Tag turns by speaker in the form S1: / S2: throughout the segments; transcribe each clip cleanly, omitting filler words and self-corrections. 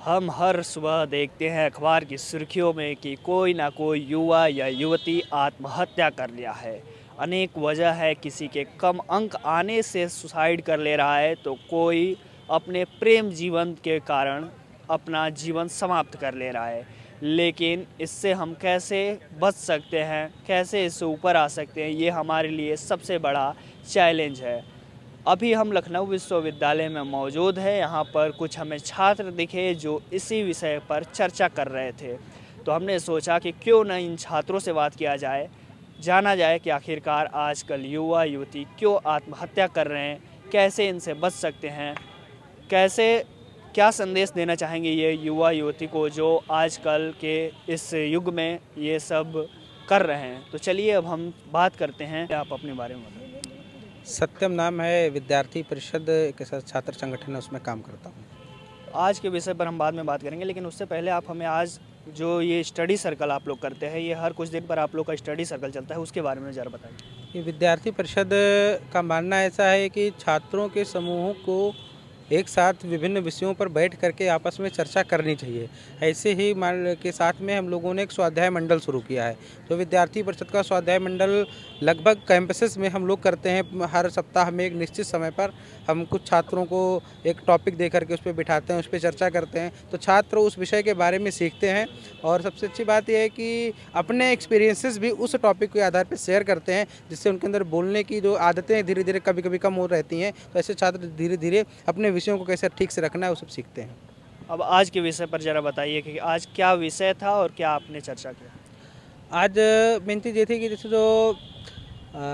S1: हम हर सुबह देखते हैं अखबार की सुर्खियों में कि कोई ना कोई युवा या युवती आत्महत्या कर लिया है। अनेक वजह है, किसी के कम अंक आने से सुसाइड कर ले रहा है, तो कोई अपने प्रेम जीवन के कारण अपना जीवन समाप्त कर ले रहा है। लेकिन इससे हम कैसे बच सकते हैं, कैसे इससे ऊपर आ सकते हैं, ये हमारे लिए सबसे बड़ा चैलेंज है। अभी हम लखनऊ विश्वविद्यालय में मौजूद हैं। यहाँ पर कुछ हमें छात्र दिखे जो इसी विषय पर चर्चा कर रहे थे, तो हमने सोचा कि क्यों न इन छात्रों से बात किया जाए, जाना जाए कि आखिरकार आजकल युवा युवती क्यों आत्महत्या कर रहे हैं, कैसे इनसे बच सकते हैं, कैसे क्या संदेश देना चाहेंगे ये युवा युवती को जो आजकल के इस युग में ये सब कर रहे हैं। तो चलिए अब हम बात करते हैं, आप अपने बारे में बताइए।
S2: सत्यम नाम है, विद्यार्थी परिषद के साथ छात्र संगठन है, उसमें काम करता हूँ।
S1: आज के विषय पर हम बाद में बात करेंगे, लेकिन उससे पहले आप हमें आज जो ये स्टडी सर्कल आप लोग करते हैं, ये हर कुछ दिन पर आप लोग का स्टडी सर्कल चलता है, उसके बारे में ज़रा बताइए।
S2: ये विद्यार्थी परिषद का मानना ऐसा है कि छात्रों के समूहों को एक साथ विभिन्न विषयों पर बैठ करके आपस में चर्चा करनी चाहिए। ऐसे ही मान के साथ में हम लोगों ने एक स्वाध्याय मंडल शुरू किया है। तो विद्यार्थी परिषद का स्वाध्याय मंडल लगभग कैंपसेस में हम लोग करते हैं। हर सप्ताह में एक निश्चित समय पर हम कुछ छात्रों को एक टॉपिक दे करके उस पर बिठाते हैं, उस पर चर्चा करते हैं, तो छात्र उस विषय के बारे में सीखते हैं। और सबसे अच्छी बात यह है कि अपने एक्सपीरियंसेस भी उस टॉपिक के आधार पर शेयर करते हैं, जिससे उनके अंदर बोलने की जो आदतें धीरे धीरे कभी कभी कम हो रहती हैं। तो ऐसे छात्र धीरे धीरे अपने विषयों को कैसे ठीक से रखना है वो सब सीखते हैं।
S1: अब आज के विषय पर ज़रा बताइए कि आज क्या विषय था और क्या आपने चर्चा किया।
S2: आज मेन चीज़ ये थी कि जैसे जो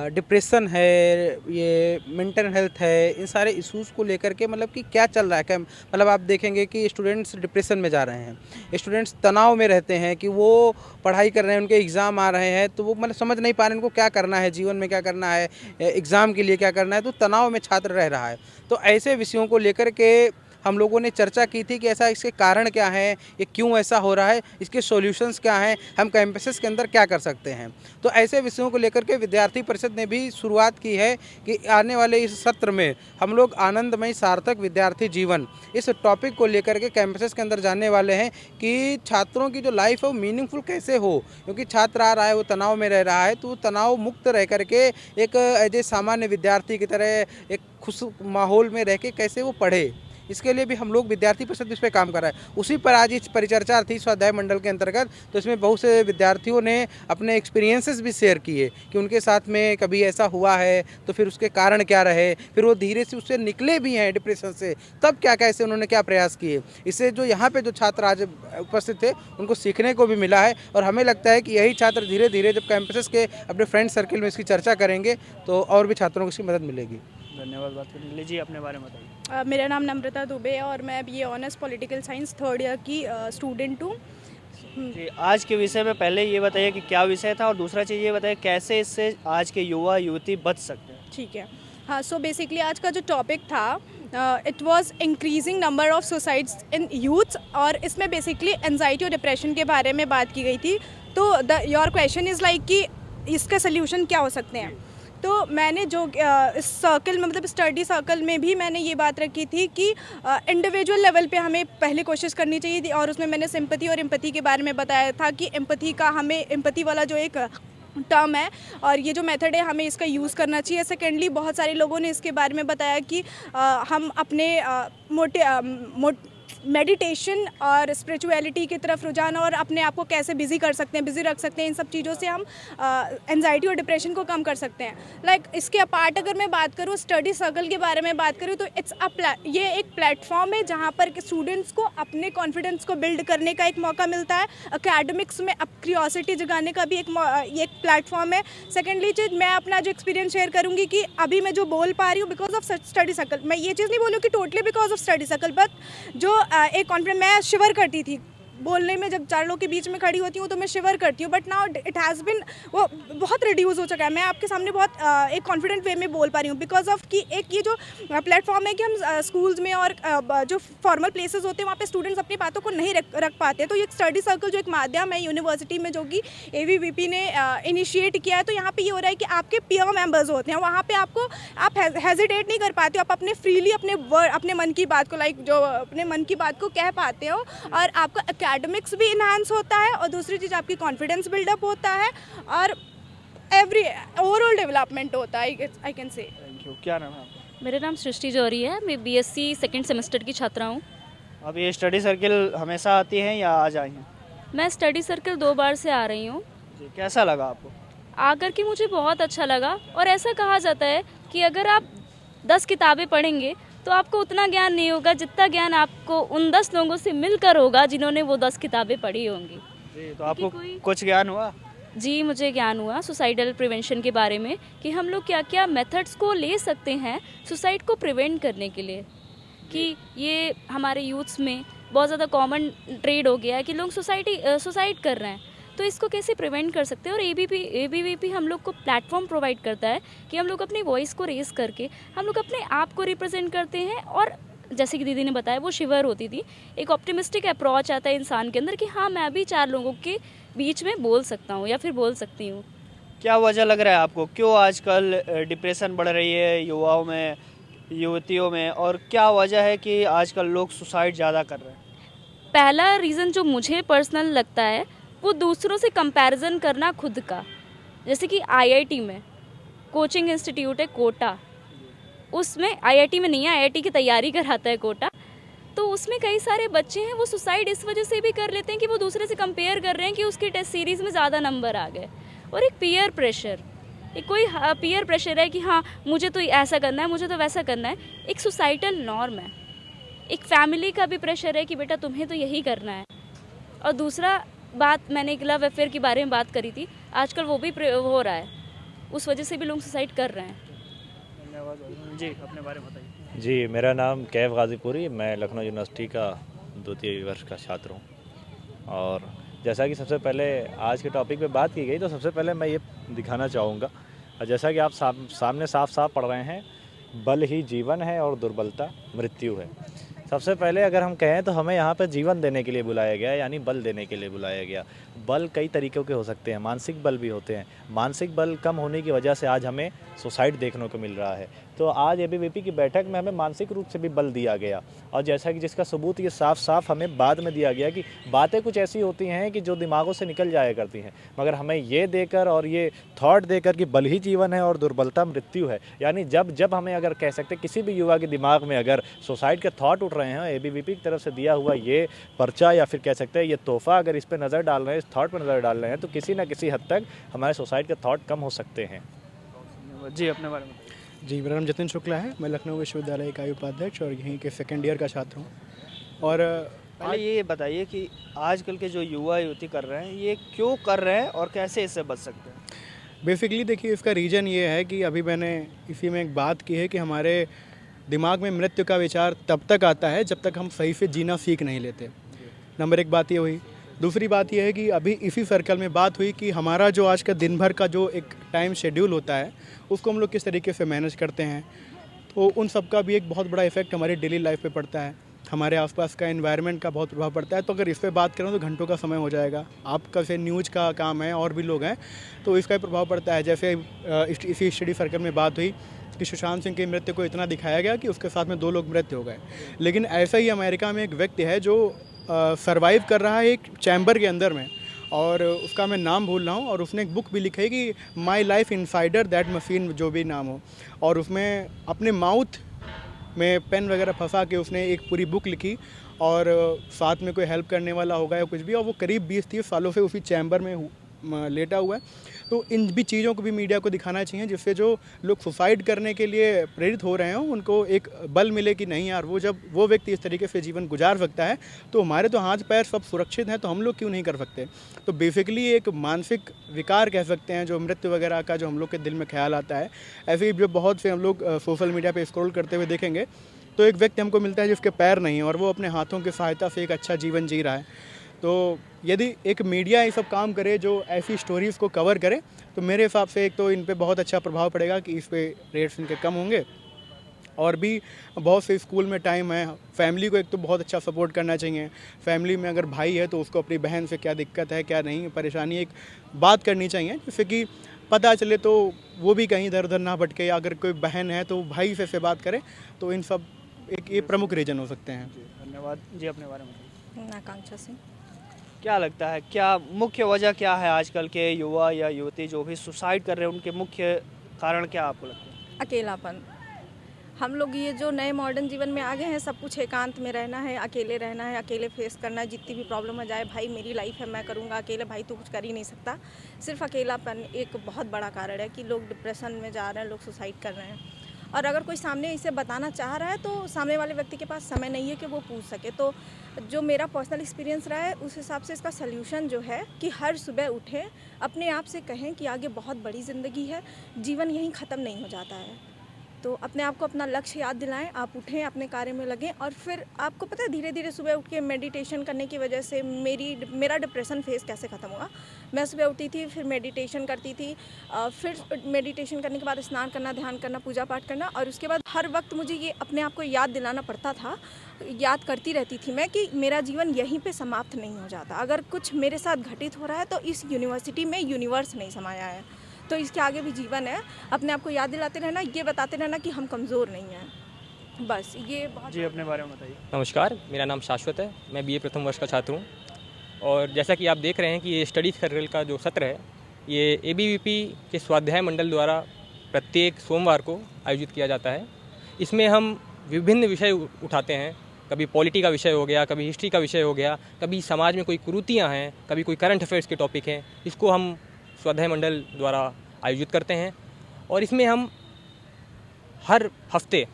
S2: डिप्रेशन है, ये मेंटल हेल्थ है, इन सारे इश्यूज़ को लेकर के मतलब कि क्या चल रहा है, क्या मतलब आप देखेंगे कि स्टूडेंट्स डिप्रेशन में जा रहे हैं, स्टूडेंट्स तनाव में रहते हैं कि वो पढ़ाई कर रहे हैं, उनके एग्ज़ाम आ रहे हैं, तो वो मतलब समझ नहीं पा रहे हैं उनको क्या करना है, जीवन में क्या करना है, एग्ज़ाम के लिए क्या करना है, तो तनाव में छात्र रह रहा है। तो ऐसे विषयों को लेकर के हम लोगों ने चर्चा की थी कि ऐसा इसके कारण क्या हैं, ये क्यों ऐसा हो रहा है, इसके सॉल्यूशंस क्या हैं, हम कैंपसेस के अंदर क्या कर सकते हैं। तो ऐसे विषयों को लेकर के विद्यार्थी परिषद ने भी शुरुआत की है कि आने वाले इस सत्र में हम लोग आनंदमय सार्थक विद्यार्थी जीवन इस टॉपिक को लेकर के कैंपसेस के अंदर जाने वाले हैं कि छात्रों की जो लाइफ है वो मीनिंगफुल कैसे हो। क्योंकि छात्र आ रहा है, वो तनाव में रह रहा है, तो तनाव मुक्त रह करके एक एज ए सामान्य विद्यार्थी की तरह एक खुश माहौल में रह के कैसे वो पढ़े, इसके लिए भी हम लोग विद्यार्थी परिषद इस पर काम कर रहा है। उसी पर आज इस परिचर्चा थी स्वाध्याय मंडल के अंतर्गत। तो इसमें बहुत से विद्यार्थियों ने अपने एक्सपीरियंसेस भी शेयर किए कि उनके साथ में कभी ऐसा हुआ है, तो फिर उसके कारण क्या रहे, फिर वो धीरे से उससे निकले भी हैं डिप्रेशन से, तब क्या कैसे उन्होंने क्या प्रयास किए। इससे जो यहाँ पे जो छात्र आज उपस्थित थे उनको सीखने को भी मिला है। और हमें लगता है कि यही छात्र धीरे धीरे जब कैंपसेस के अपने फ्रेंड सर्किल में इसकी चर्चा करेंगे तो और भी छात्रों को इसकी मदद मिलेगी।
S1: धन्यवाद बात करने के लिए। जी, अपने बारे में बताइए।
S3: मेरा नाम नम्रता दुबे है और मैं BA honours political science third year की स्टूडेंट हूँ।
S1: जी, आज के विषय में पहले ये बताइए कि क्या विषय था, और दूसरा चीज़ ये बताइए कैसे इससे आज के युवा युवती बच सकते हैं।
S3: ठीक है, हाँ, सो बेसिकली आज का जो टॉपिक था it was increasing number of suicides in youths, और इसमें बेसिकली एंजाइटी और डिप्रेशन के बारे में बात की गई थी। तो योर क्वेश्चन इज़ लाइक कि इसका सोल्यूशन क्या हो सकते हैं। तो मैंने जो इस सर्कल में मतलब स्टडी सर्कल में भी मैंने ये बात रखी थी कि इंडिविजुअल लेवल पे हमें पहले कोशिश करनी चाहिए थी, और उसमें मैंने सिंपैथी और एम्पैथी के बारे में बताया था कि एम्पैथी वाला जो एक टर्म है और ये जो मेथड है हमें इसका यूज़ करना चाहिए। सेकेंडली बहुत सारे लोगों ने इसके बारे में बताया कि हम अपने मेडिटेशन और स्पिरिचुअलिटी की तरफ रुझान और अपने आप को कैसे बिज़ी कर सकते हैं, बिज़ी रख सकते हैं, इन सब चीज़ों से हम एंजाइटी और डिप्रेशन को कम कर सकते हैं। लाइक इसके अपार्ट अगर मैं बात करूँ स्टडी सर्कल के बारे में बात करूँ तो ये एक प्लेटफॉर्म है जहाँ पर स्टूडेंट्स को अपने कॉन्फिडेंस को बिल्ड करने का एक मौका मिलता है। एकेडमिक्स में अब क्यूरियोसिटी जगाने का भी एक प्लेटफॉर्म है। सेकेंडली चीज़ मैं अपना जो एक्सपीरियंस शेयर करूँगी कि अभी मैं जो बोल पा रही हूँ बिकॉज ऑफ स्टडी सर्कल। मैं ये चीज़ नहीं बोलूँ कि totally because of study circle, but जो एक कॉन्फिडेंस मैं शिवर करती थी बोलने में जब 4 लोग के बीच में खड़ी होती हूँ तो मैं शिवर करती हूँ, but now it has been वो बहुत रिड्यूस हो चुका है। मैं आपके सामने बहुत एक कॉन्फिडेंट वे में बोल पा रही हूँ बिकॉज ऑफ कि एक ये जो प्लेटफॉर्म है कि हम स्कूल्स में और जो फॉर्मल प्लेसेस होते हैं वहाँ पे स्टूडेंट्स अपनी बातों को नहीं रख पाते। तो ये स्टडी सर्कल जो एक माध्यम है यूनिवर्सिटी में जो कि ABVP ने इनिशिएट किया है, तो यहाँ पे ये हो रहा है कि आपके पीयर मेंबर्स होते हैं, वहाँ पे आपको आप हेजिटेट नहीं कर पाते हो, आप अपने फ्रीली अपने मन की बात को जो अपने मन की बात को कह पाते हो, और आपका एकेडमिक्स भी इन्हांस होता है, और दूसरी चीज़ आपकी कॉन्फिडेंस बिल्डअप होता है, और एवरी ओवरऑल डेवलपमेंट होता है, I can say.
S1: Thank you. क्या नाम है आपका?
S4: मेरा नाम सृष्टि जौहरी है। मैं BSc सेकंड सेमेस्टर की छात्रा हूँ।
S1: अब ये स्टडी सर्किल हमेशा आती हैं या आज आई हैं?
S4: मैं स्टडी सर्कल 2 बार से आ रही हूँ।
S1: जी, कैसा लगा आपको?
S4: आकर के मुझे बहुत अच्छा लगा, और ऐसा कहा जाता है कि अगर आप 10 किताबें पढ़ेंगे तो आपको उतना ज्ञान नहीं होगा जितना ज्ञान आपको उन 10 लोगों से मिलकर होगा जिन्होंने वो 10 किताबें पढ़ी होंगी।
S1: जी, तो आपको कुछ ज्ञान हुआ?
S4: जी, मुझे ज्ञान हुआ सुसाइडल प्रिवेंशन के बारे में, कि हम लोग क्या क्या मेथड्स को ले सकते हैं सुसाइड को प्रिवेंट करने के लिए। कि ये हमारे यूथ्स में बहुत ज़्यादा कॉमन ट्रेड हो गया है कि लोग सुसाइड कर रहे हैं, तो इसको कैसे प्रिवेंट कर सकते हैं। और ABVP हम लोग को प्लेटफॉर्म प्रोवाइड करता है कि हम लोग अपनी वॉइस को रेस करके हम लोग अपने आप को रिप्रेजेंट करते हैं, और जैसे कि दीदी ने बताया वो शिवर होती थी, एक ऑप्टिमिस्टिक अप्रोच आता है इंसान के अंदर कि हाँ मैं भी 4 लोगों के बीच में बोल सकता हूँ या फिर बोल सकती हूँ।
S1: क्या वजह लग रहा है आपको, क्यों आजकल डिप्रेशन बढ़ रही है युवाओं में, युवतियों में, और क्या वजह है कि आजकल लोग सुसाइड ज़्यादा कर रहे हैं?
S4: पहला रीज़न जो मुझे पर्सनल लगता है वो दूसरों से कंपैरिजन करना खुद का। जैसे कि IIT में कोचिंग इंस्टीट्यूट है कोटा, उसमें IIT में नहीं है, IIT की तैयारी कराता है कोटा, तो उसमें कई सारे बच्चे हैं वो सुसाइड इस वजह से भी कर लेते हैं कि वो दूसरे से कंपेयर कर रहे हैं कि उसकी टेस्ट सीरीज़ में ज़्यादा नंबर आ गए। और एक पीयर प्रेशर, एक कोई पीयर प्रेशर है कि हाँ मुझे तो ऐसा करना है, मुझे तो वैसा करना है, एक सोसाइटल नॉर्म है। एक फैमिली का भी प्रेशर है कि बेटा तुम्हें तो यही करना है। और दूसरा बात, मैंने एक लव अफेयर के बारे में बात करी थी, आजकल वो भी हो रहा है, उस वजह से भी लोग सुसाइड कर रहे हैं।
S1: धन्यवाद जी, अपने बारे में बताइए।
S5: जी, मेरा नाम कैफ गाजीपुरी, मैं लखनऊ यूनिवर्सिटी का 2य वर्ष का छात्र हूँ। और जैसा कि सबसे पहले आज के टॉपिक पे बात की गई, तो सबसे पहले मैं ये दिखाना चाहूँगा, जैसा कि आप सामने साफ साफ पढ़ रहे हैं, बल ही जीवन है और दुर्बलता मृत्यु है। सबसे पहले अगर हम कहें तो हमें यहाँ पर जीवन देने के लिए बुलाया गया, यानी बल देने के लिए बुलाया गया। बल कई तरीक़ों के हो सकते हैं, मानसिक बल भी होते हैं। मानसिक बल कम होने की वजह से आज हमें सुसाइड देखने को मिल रहा है। तो आज ABVP की बैठक में हमें मानसिक रूप से भी बल दिया गया, और जैसा कि जिसका सबूत ये साफ साफ हमें बाद में दिया गया कि बातें कुछ ऐसी होती हैं कि जो दिमागों से निकल जाया करती हैं, मगर हमें ये देकर और ये थॉट देकर कि बल ही जीवन है और दुर्बलता मृत्यु है, यानी जब हमें अगर कह सकते किसी भी युवा के दिमाग में अगर सुसाइड के थॉट उठ रहे हैं, ABVP की तरफ से दिया हुआ ये पर्चा या फिर कह सकते हैं ये तोहफा अगर इस पर नज़र डाल रहे हैं, इस थॉट पर नज़र डाल रहे हैं, तो किसी न किसी हद तक हमारे सुसाइड के थॉट कम हो सकते हैं।
S1: जी, अपने बारे में।
S6: जी, मेरा नाम जतिन शुक्ला है, मैं लखनऊ विश्वविद्यालय का उपाध्यक्ष और यहीं के 2nd ईयर का छात्र हूँ। और
S1: पहले ये बताइए कि आजकल के जो युवा युवती कर रहे हैं ये क्यों कर रहे हैं और कैसे इससे बच सकते हैं?
S6: बेसिकली देखिए, इसका रीज़न ये है कि अभी मैंने इसी में एक बात की है कि हमारे दिमाग में मृत्यु का विचार तब तक आता है जब तक हम सही से जीना सीख नहीं लेते। नंबर 1 बात ये हुई। दूसरी बात यह है कि अभी इसी सर्कल में बात हुई कि हमारा जो आज का दिन भर का जो एक टाइम शेड्यूल होता है उसको हम लोग किस तरीके से मैनेज करते हैं, तो उन सब का भी एक बहुत बड़ा इफेक्ट हमारी डेली लाइफ पे पड़ता है। हमारे आसपास का एनवायरनमेंट का बहुत प्रभाव पड़ता है। तो अगर इस पर बात करें तो घंटों का समय हो जाएगा। आपका से न्यूज़ का काम है और भी लोग हैं, तो इसका प्रभाव पड़ता है। जैसे इसी स्टडी सर्कल में बात हुई कि सुशांत सिंह की मृत्यु को इतना दिखाया गया कि उसके साथ में 2 लोग मृत्यु हो गए, लेकिन ऐसा ही अमेरिका में एक व्यक्ति है जो सर्वाइव कर रहा है एक चैम्बर के अंदर में, और उसका मैं नाम भूल रहा हूँ, और उसने एक बुक भी लिखी है कि my life insider that machine, जो भी नाम हो, और उसमें अपने माउथ में पेन वगैरह फंसा के उसने एक पूरी बुक लिखी, और साथ में कोई हेल्प करने वाला होगा या कुछ भी, और वो करीब 20-30 सालों से उसी चैम्बर में लेटा हुआ है। तो इन भी चीज़ों को भी मीडिया को दिखाना चाहिए, जिससे जो लोग सुसाइड करने के लिए प्रेरित हो रहे हों उनको एक बल मिले कि नहीं यार, वो जब वो व्यक्ति इस तरीके से जीवन गुजार सकता है तो हमारे तो हाथ पैर सब सुरक्षित हैं, तो हम लोग क्यों नहीं कर सकते। तो बेसिकली एक मानसिक विकार कह सकते हैं जो मृत्यु वगैरह का जो हम लोग के दिल में ख्याल आता है। ऐसे ही जो बहुत से हम लोग सोशल मीडिया पर स्क्रॉल करते हुए देखेंगे तो एक व्यक्ति हमको मिलता है जिसके पैर नहीं है और वो अपने हाथों की सहायता से एक अच्छा जीवन जी रहा है। तो यदि एक मीडिया ये सब काम करे जो ऐसी स्टोरीज़ को कवर करे, तो मेरे हिसाब से एक तो इन पे बहुत अच्छा प्रभाव पड़ेगा कि इस पे रेट्स इनके कम होंगे। और भी बहुत से स्कूल में टाइम है, फैमिली को एक तो बहुत अच्छा सपोर्ट करना चाहिए। फैमिली में अगर भाई है तो उसको अपनी बहन से क्या दिक्कत है, क्या नहीं परेशानी, एक बात करनी चाहिए जिससे कि पता चले, तो वो भी कहीं इधर उधर ना भटके। अगर कोई बहन है तो भाई से बात करे, तो इन सब एक ये प्रमुख रीज़न हो सकते हैं।
S1: धन्यवाद जी। अपने बारे में बताइए।
S3: आकांक्षा सिंह।
S1: क्या लगता है, क्या मुख्य वजह क्या है आजकल के युवा या युवती जो भी सुसाइड कर रहे हैं, उनके मुख्य कारण क्या आपको लगता है?
S7: अकेलापन। हम लोग ये जो नए मॉडर्न जीवन में आ गए हैं, सब कुछ एकांत में रहना है, अकेले रहना है, अकेले फेस करना है। जितनी भी प्रॉब्लम आ जाए, भाई मेरी लाइफ है, मैं करूँगा अकेले, भाई तू कुछ कर ही नहीं सकता। सिर्फ अकेलापन एक बहुत बड़ा कारण है कि लोग डिप्रेशन में जा रहे हैं, लोग सुसाइड कर रहे हैं। और अगर कोई सामने इसे बताना चाह रहा है तो सामने वाले व्यक्ति के पास समय नहीं है कि वो पूछ सके। तो जो मेरा पर्सनल एक्सपीरियंस रहा है, उस हिसाब से इसका सल्यूशन जो है कि हर सुबह उठें, अपने आप से कहें कि आगे बहुत बड़ी ज़िंदगी है, जीवन यहीं ख़त्म नहीं हो जाता है। तो अपने आप को अपना लक्ष्य याद दिलाएं, आप उठें, अपने कार्य में लगें। और फिर आपको पता है, धीरे धीरे सुबह उठ के मेडिटेशन करने की वजह से मेरा डिप्रेशन फेस कैसे ख़त्म हुआ। मैं सुबह उठती थी, फिर मेडिटेशन करती थी, फिर मेडिटेशन करने के बाद स्नान करना, ध्यान करना, पूजा पाठ करना, और उसके बाद हर वक्त मुझे ये अपने आप को याद दिलाना पड़ता था, याद करती रहती थी मैं कि मेरा जीवन यहीं पे समाप्त नहीं हो जाता। अगर कुछ मेरे साथ घटित हो रहा है तो इस यूनिवर्सिटी में यूनिवर्स नहीं समाया है, तो इसके आगे भी जीवन है। अपने आप को याद दिलाते रहना, ये बताते रहना कि हम कमज़ोर नहीं हैं, बस ये बहुत। जी,
S1: अपने बारे में बताइए।
S8: नमस्कार, मेरा नाम शाश्वत है, मैं बीए प्रथम वर्ष का छात्र हूँ। और जैसा कि आप देख रहे हैं कि ये स्टडी सर्कल का जो सत्र है, ये एबीवीपी के स्वाध्याय मंडल द्वारा प्रत्येक सोमवार को आयोजित किया जाता है। इसमें हम विभिन्न विषय उठाते हैं, कभी पॉलिटी का विषय हो गया, कभी हिस्ट्री का विषय हो गया, कभी समाज में कोई कुरीतियाँ हैं, कभी कोई करंट अफेयर्स के टॉपिक हैं। इसको हम स्वाध्याय मंडल द्वारा आयोजित करते हैं। और इसमें हम हर हफ्ते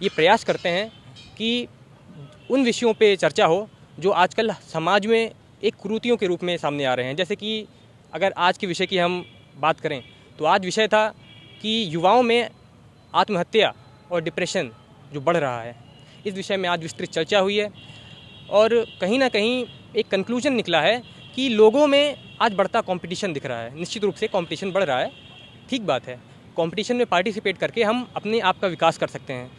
S8: ये प्रयास करते हैं कि उन विषयों पे चर्चा हो जो आजकल समाज में एक कुरीतियों के रूप में सामने आ रहे हैं। जैसे कि अगर आज के विषय की हम बात करें तो आज विषय था कि युवाओं में आत्महत्या और डिप्रेशन जो बढ़ रहा है, इस विषय में आज विस्तृत चर्चा हुई है। और कहीं ना कहीं एक कंक्लूजन निकला है कि लोगों में आज बढ़ता कंपटीशन दिख रहा है। निश्चित रूप से कंपटीशन बढ़ रहा है, ठीक बात है। कंपटीशन में पार्टिसिपेट करके हम अपने आप का विकास कर सकते हैं,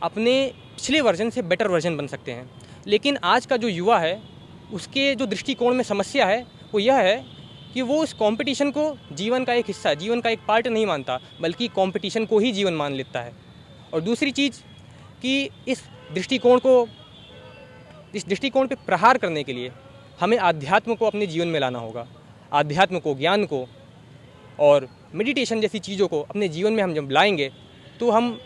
S8: अपने पिछले वर्जन से बेटर वर्जन बन सकते हैं। लेकिन आज का जो युवा है, उसके जो दृष्टिकोण में समस्या है वो यह है कि वो इस कंपटीशन को जीवन का एक हिस्सा, जीवन का एक पार्ट नहीं मानता, बल्कि कंपटीशन को ही जीवन मान लेता है। और दूसरी चीज़ कि इस दृष्टिकोण पे प्रहार करने के लिए हमें आध्यात्म को अपने जीवन में लाना होगा। आध्यात्म को, ज्ञान को और मेडिटेशन जैसी चीज़ों को अपने जीवन में हम जब लाएंगे तो हम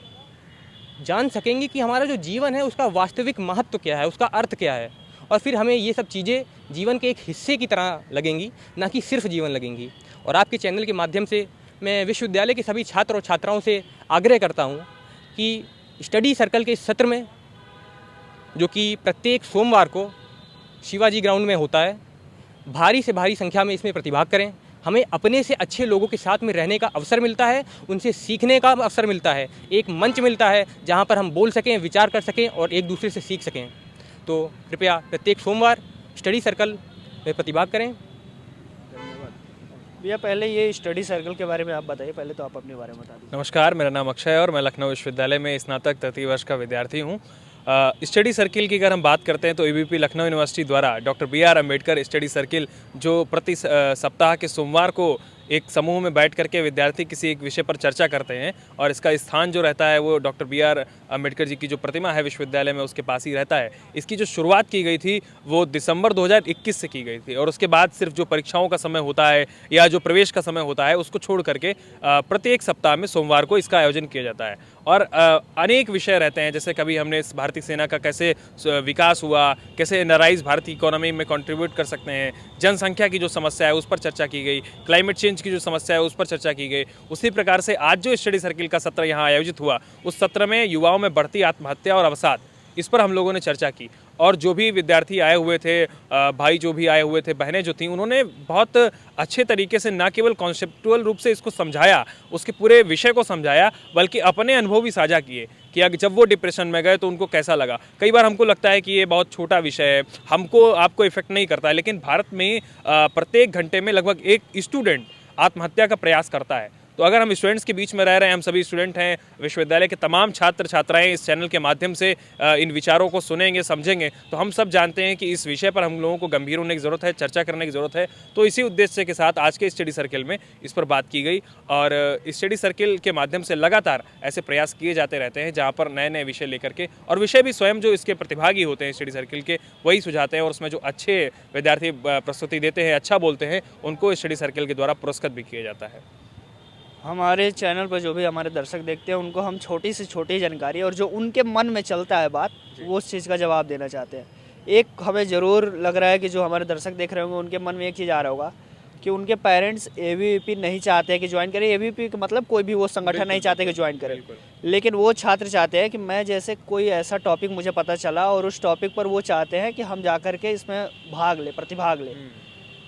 S8: जान सकेंगे कि हमारा जो जीवन है उसका वास्तविक महत्व क्या है, उसका अर्थ क्या है। और फिर हमें ये सब चीज़ें जीवन के एक हिस्से की तरह लगेंगी, ना कि सिर्फ जीवन लगेंगी। और आपके चैनल के माध्यम से मैं विश्वविद्यालय के सभी छात्र और छात्राओं से आग्रह करता हूँ कि स्टडी सर्कल के इस सत्र में, जो कि प्रत्येक सोमवार को शिवाजी ग्राउंड में होता है, भारी से भारी संख्या में इसमें प्रतिभाग करें। हमें अपने से अच्छे लोगों के साथ में रहने का अवसर मिलता है, उनसे सीखने का अवसर मिलता है, एक मंच मिलता है जहां पर हम बोल सकें, विचार कर सकें और एक दूसरे से सीख सकें। तो कृपया प्रत्येक सोमवार स्टडी सर्कल में प्रतिभाग करें।
S1: भैया, पहले ये स्टडी सर्कल के बारे में आप बताइए, पहले तो आप अपने बारे में बता दीजिए।
S9: नमस्कार, मेरा नाम अक्षय है और मैं लखनऊ विश्वविद्यालय में स्नातक तृतीय वर्ष का विद्यार्थी हूँ। स्टडी सर्किल की अगर हम बात करते हैं तो एबीवीपी लखनऊ यूनिवर्सिटी द्वारा doctor BR Ambedkar study circle, जो प्रति सप्ताह के सोमवार को एक समूह में बैठ करके विद्यार्थी किसी एक विषय पर चर्चा करते हैं, और इसका स्थान जो रहता है वो डॉक्टर BR अम्बेडकर जी की जो प्रतिमा है विश्वविद्यालय में उसके पास ही रहता है। इसकी जो शुरुआत की गई थी वो दिसंबर 2021 से की गई थी, और उसके बाद सिर्फ जो परीक्षाओं का समय होता है या जो प्रवेश का समय होता है उसको छोड़ करके प्रत्येक सप्ताह में सोमवार को इसका आयोजन किया जाता है। और अनेक विषय रहते हैं, जैसे कभी हमने भारतीय सेना का कैसे विकास हुआ, कैसे एनआरआईज भारतीय इकोनॉमी में कंट्रीब्यूट कर सकते हैं, जनसंख्या की जो समस्या है उस पर चर्चा की गई, क्लाइमेट चेंज की जो समस्या है उस पर चर्चा की गई। उसी प्रकार से आज जो स्टडी सर्किल का सत्र यहाँ आयोजित हुआ, उस सत्र में युवाओं में बढ़ती आत्महत्या और अवसाद, इस पर हम लोगों ने चर्चा की। और जो भी विद्यार्थी आए हुए थे, भाई जो भी आए हुए थे, बहनें जो थीं, उन्होंने बहुत अच्छे तरीके से न केवल कॉन्सेप्चुअल रूप से इसको समझाया, उसके पूरे विषय को समझाया, बल्कि अपने अनुभव भी साझा किए कि अगर जब वो डिप्रेशन में गए तो उनको कैसा लगा। कई बार हमको लगता है कि ये बहुत छोटा विषय है, हमको आपको इफेक्ट नहीं करता है, लेकिन भारत में प्रत्येक घंटे में लगभग एक स्टूडेंट आत्महत्या का प्रयास करता है। तो अगर हम स्टूडेंट्स के बीच में रह रहे हैं, हम सभी स्टूडेंट हैं, विश्वविद्यालय के तमाम छात्र छात्राएं इस चैनल के माध्यम से इन विचारों को सुनेंगे, समझेंगे, तो हम सब जानते हैं कि इस विषय पर हम लोगों को गंभीर होने की ज़रूरत है, चर्चा करने की ज़रूरत है। तो इसी उद्देश्य के साथ आज के स्टडी सर्किल में इस पर बात की गई और स्टडी सर्किल के माध्यम से लगातार ऐसे प्रयास किए जाते रहते हैं जहाँ पर नए नए विषय लेकर के, और विषय भी स्वयं जो इसके प्रतिभागी होते हैं स्टडी सर्किल के वही सुझाते हैं, और उसमें जो अच्छे विद्यार्थी प्रस्तुति देते हैं, अच्छा बोलते हैं, उनको स्टडी सर्किल के द्वारा पुरस्कृत भी किया जाता है।
S1: हमारे चैनल पर जो भी हमारे दर्शक देखते हैं उनको हम छोटी से छोटी जानकारी और जो उनके मन में चलता है बात, वो उस चीज़ का जवाब देना चाहते हैं। एक हमें ज़रूर लग रहा है कि जो हमारे दर्शक देख रहे होंगे उनके मन में एक चीज़ आ रहा होगा कि उनके पेरेंट्स एबीवीपी नहीं चाहते हैं कि ज्वाइन करें। एबीवीपी का मतलब कोई भी वो संगठन नहीं चाहते कि ज्वाइन करें, लेकिन वो छात्र चाहते हैं कि मैं जैसे कोई ऐसा टॉपिक मुझे पता चला और उस टॉपिक पर वो चाहते हैं कि हम जा कर के इसमें भाग लें, प्रतिभाग लें।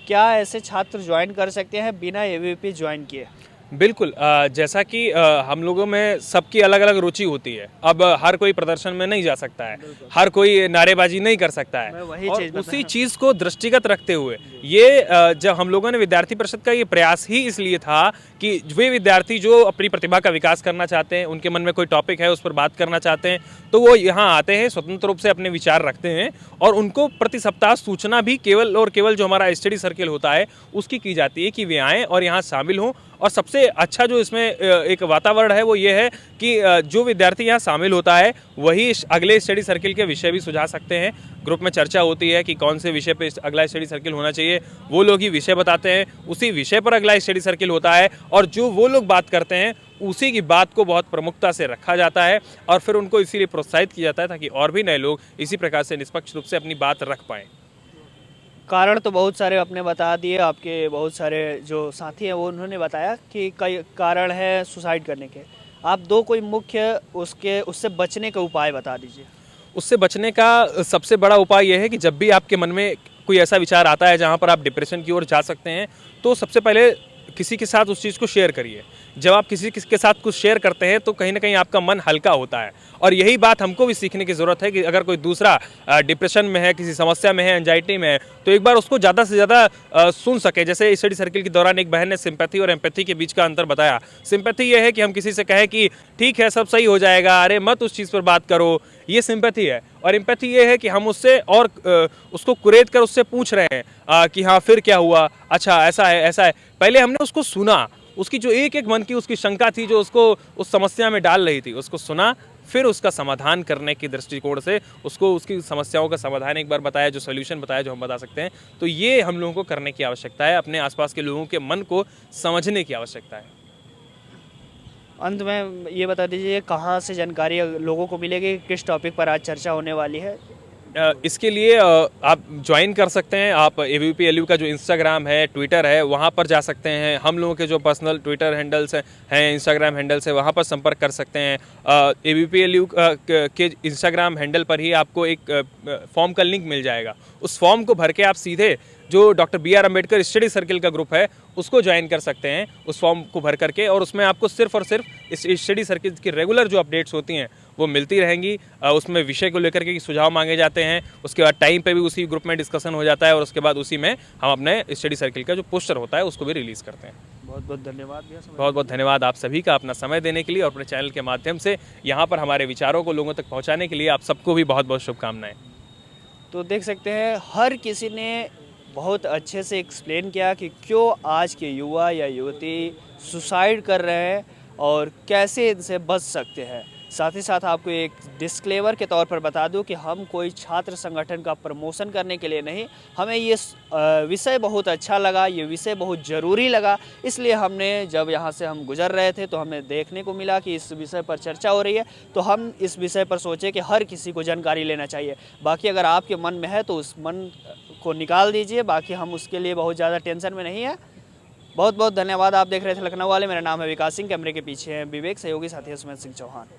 S1: क्या ऐसे छात्र ज्वाइन कर सकते हैं बिना एबीवीपी ज्वाइन किए?
S9: बिल्कुल, जैसा कि हम लोगों में सबकी अलग अलग रुचि होती है। अब हर कोई प्रदर्शन में नहीं जा सकता है, हर कोई नारेबाजी नहीं कर सकता है, और उसी चीज़ को दृष्टिगत रखते हुए ये जब हम लोगों ने विद्यार्थी परिषद का ये प्रयास ही इसलिए था कि वे विद्यार्थी जो अपनी प्रतिभा का विकास करना चाहते हैं, उनके मन में कोई टॉपिक है उस पर बात करना चाहते हैं, तो वो यहाँ आते हैं, स्वतंत्र रूप से अपने विचार रखते हैं, और उनको प्रति सप्ताह सूचना भी केवल और केवल जो हमारा स्टडी सर्किल होता है उसकी की जाती है कि वे आएँ और यहाँ शामिल हों। और सबसे अच्छा जो इसमें एक वातावरण है वो ये है कि जो विद्यार्थी यहाँ शामिल होता है वही अगले स्टडी सर्किल के विषय भी सुझा सकते हैं। ग्रुप में चर्चा होती है कि कौन से विषय पे अगला स्टडी सर्किल होना चाहिए, वो लोग ही विषय बताते हैं, उसी विषय पर अगला स्टडी सर्किल होता है, और जो वो लोग बात करते हैं उसी की बात को बहुत प्रमुखता से रखा जाता है, और फिर उनको इसीलिए प्रोत्साहित किया जाता है ताकि और भी नए लोग इसी प्रकार से निष्पक्ष रूप से अपनी बात रख पाएँ।
S1: कारण तो बहुत सारे आपने बता दिए, आपके बहुत सारे जो साथी हैं वो उन्होंने बताया कि कई कारण है सुसाइड करने के। आप दो कोई मुख्य उससे बचने का उपाय बता दीजिए।
S9: उससे बचने का सबसे बड़ा उपाय यह है कि जब भी आपके मन में कोई ऐसा विचार आता है जहाँ पर आप डिप्रेशन की ओर जा सकते हैं, तो सबसे पहले किसी के साथ उस चीज़ को शेयर करिए। जब आप किसी के साथ कुछ शेयर करते हैं तो कहीं ना कहीं आपका मन हल्का होता है, और यही बात हमको भी सीखने की ज़रूरत है कि अगर कोई दूसरा डिप्रेशन में है, किसी समस्या में है, एंजाइटी में है, तो एक बार उसको ज़्यादा से ज़्यादा सुन सके। जैसे स्टडी सर्किल के दौरान एक बहन ने सिंपैथी और एम्पैथी के बीच का अंतर बताया। सिंपैथी ये है कि हम किसी से कहें कि ठीक है, सब सही हो जाएगा, अरे मत उस चीज़ पर बात करो, ये सिंपैथी है। और एम्पैथी ये है कि हम उससे और उसको कुरेद कर उससे पूछ रहे हैं कि हाँ फिर क्या हुआ, अच्छा ऐसा है ऐसा है। पहले हमने उसको सुना, उसकी जो एक एक मन की उसकी शंका थी जो उसको उस समस्या में डाल रही थी, उसको सुना, फिर उसका समाधान करने की दृष्टिकोण से उसको उसकी समस्याओं का समाधान एक बार बताया, जो सॉल्यूशन बताया जो हम बता सकते हैं। तो ये हम लोगों को करने की आवश्यकता है, अपने आसपास के लोगों के मन को समझने की आवश्यकता है।
S1: अंत में ये बता दीजिए कहाँ से जानकारी लोगों को मिलेगी, किस टॉपिक पर आज चर्चा होने वाली है?
S9: इसके लिए आप ज्वाइन कर सकते हैं। आप एबीवीपी एलयू का जो इंस्टाग्राम है, ट्विटर है, वहाँ पर जा सकते हैं। हम लोगों के जो पर्सनल ट्विटर हैंडल्स हैं, इंस्टाग्राम हैंडल्स है, वहाँ पर संपर्क कर सकते हैं। एबीवीपी एलयू के इंस्टाग्राम हैंडल पर ही आपको एक फॉर्म का लिंक मिल जाएगा। उस फॉर्म को भर के आप सीधे जो doctor BR Ambedkar study circle का ग्रुप है उसको ज्वाइन कर सकते हैं, उस फॉर्म को भर करके, और उसमें आपको सिर्फ और सिर्फ इस स्टडी सर्किल की रेगुलर जो अपडेट्स होती हैं वो मिलती रहेंगी। उसमें विषय को लेकर के सुझाव मांगे जाते हैं, उसके बाद टाइम पे भी उसी ग्रुप में डिस्कशन हो जाता है, और उसके बाद उसी में हम अपने स्टडी सर्किल का जो पोस्टर होता है उसको भी रिलीज़ करते हैं।
S1: बहुत बहुत धन्यवाद भैया।
S9: बहुत बहुत धन्यवाद आप सभी का अपना समय देने के लिए, और अपने चैनल के माध्यम से यहाँ पर हमारे विचारों को लोगों तक पहुँचाने के लिए आप सबको भी बहुत बहुत शुभकामनाएँ।
S1: तो देख सकते हैं हर किसी ने बहुत अच्छे से एक्सप्लेन किया कि क्यों आज के युवा या युवती सुसाइड कर रहे हैं और कैसे इनसे बच सकते हैं। साथ ही साथ आपको एक डिस्क्लेमर के तौर पर बता दूं कि हम कोई छात्र संगठन का प्रमोशन करने के लिए नहीं, हमें ये विषय बहुत अच्छा लगा, ये विषय बहुत ज़रूरी लगा, इसलिए हमने जब यहाँ से हम गुजर रहे थे तो हमें देखने को मिला कि इस विषय पर चर्चा हो रही है, तो हम इस विषय पर सोचे कि हर किसी को जानकारी लेना चाहिए। बाकी अगर आपके मन में है तो उस मन को निकाल दीजिए, बाकी हम उसके लिए बहुत ज़्यादा टेंशन में नहीं है। बहुत बहुत धन्यवाद। आप देख रहे थे लखनऊ वाले, मेरा नाम है विकास सिंह, कैमरे के पीछे हैं विवेक, सहयोगी साथी सुमित सिंह चौहान।